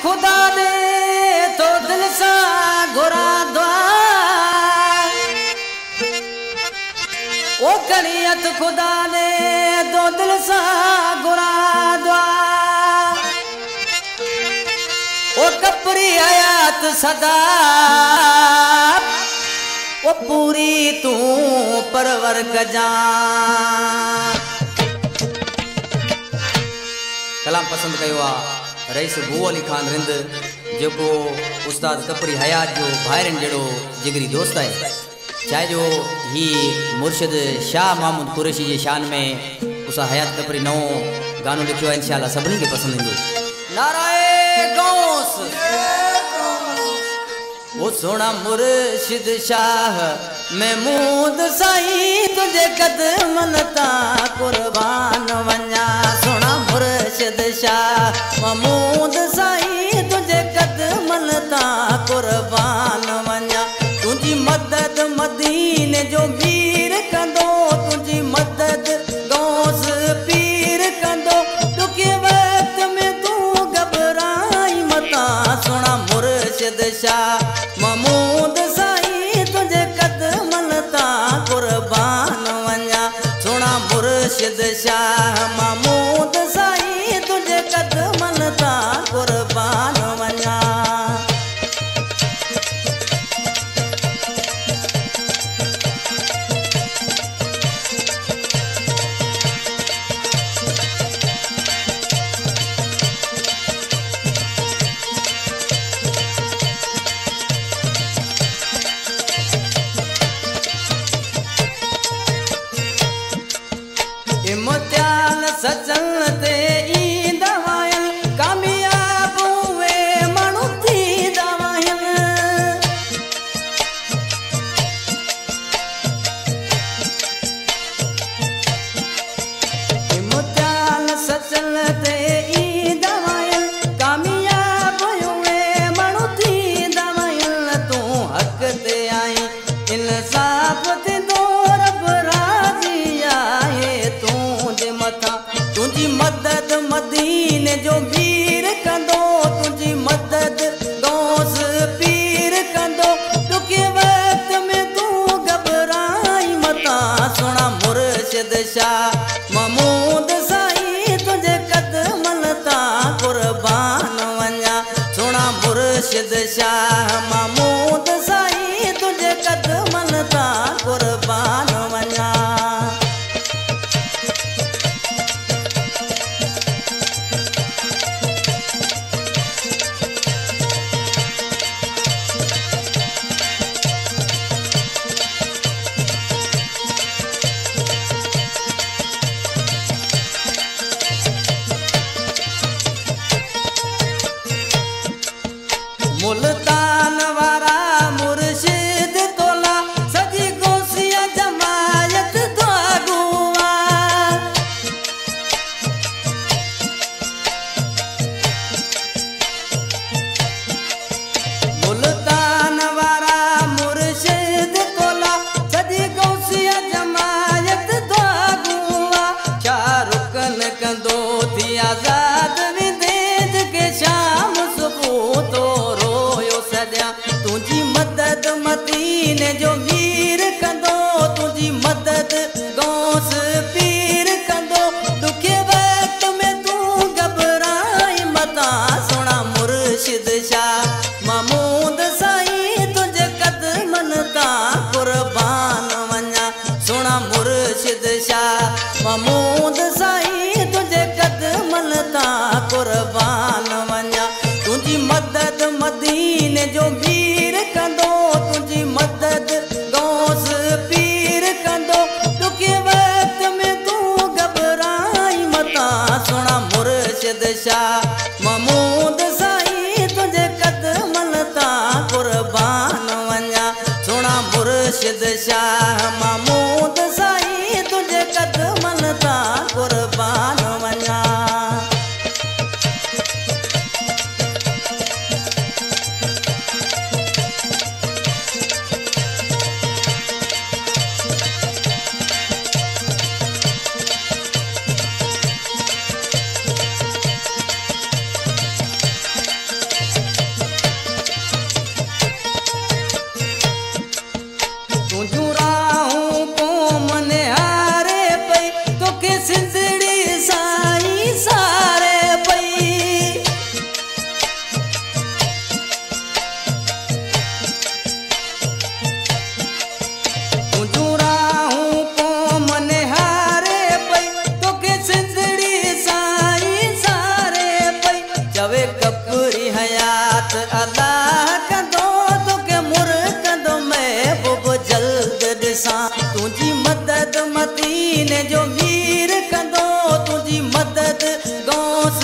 खुदा दे तो दिल सा घुरा दुआ ओ करियत खुदा दे तो दिल सा घुरा दुआ ओ कपरी हयात सदा ओ पूरी तू परवर कजा कलाम पसंद कयो रईस भू अली खान रिंद जो उस्ताद कपरी हयात जो भाइरन जड़ो जिगरी दोस्त है चाहे जो ही मुर्शिद शाह महमूद कुरैशी के शान में उस हयात कपरी नओ गानो लिखो है इंशाल्लाह सभी के पसंद इंदो नाराए गौस वो सोना मुर्शिद शाह महमूद साईं तुझे कदमन ता कुर्बान वन्या सोना मुर्शिद शाह महमूद साईं तुझे कदमन ता कुर्बान वन्या तुझी मदद मदीने जो वीर कंदो तुझी मदद गौस पीर कंदो तुके वक्त में तू घबराई मता सोना मुर्शिद शाह महमूद साईं तुझे कदमन ता कुर्बान वन्या सोना मुर्शिद शाह महमूद साईं तुझे कदमन ता कुर्बान वन्या इम्तिहान सजन ते ई दवायन कामयाब हुए माण्हू थी दवायन इम्तिहान सजन ते ई दवायन कामयाब हुए माण्हू थी दवायन तू हक ते आई इंसाफ ते तुझी मदद मदीने जो वीर कंदो तुझी मदद गौस पीर कंदो तुके वक्त में तू घबराई मता सोना मुर्शिद शाह महमूद साईं तुझे कदमन ता कुर्बान वन्या सोना मुर्शिद शाह महमूद साईं तुझे कदमन ता कुर्बान वन्या मुल्तान वारा मुर्शिद तोला सजी गोसिया जमायत तो अगुआ मुल्तान वारा मुर्शिद तोला सजी गोसिया जमायत तो अगुआ चारुकन कंदो थी आजाद विदेज के शाम सुबह तो तुझी मदद मदीने जो वीर कंदो तुझी मदद गौस पीर कंदो दुखे वक्त में तू घबराई मता सोना मुर्शिद शाह महमूद साईं तुझे कदमन ता कुर्बान वन्या सोना मुर्शिद शाह महमूद साईं तुझे कदमन ता कुर्बान वन्या तुझी मदद मदीने जो वीर कंदो तुझी मदद गौस पीर कंदो तुके वक्त में तू घबराई मता सोना मुर्शिद शाह महमूद साईं तुझे कदमन ता कुर्बान वन्या सोना मुर्शिद शाह महमूद साईं तुझे कदमन ता कुर्बान वन्या मदद गौस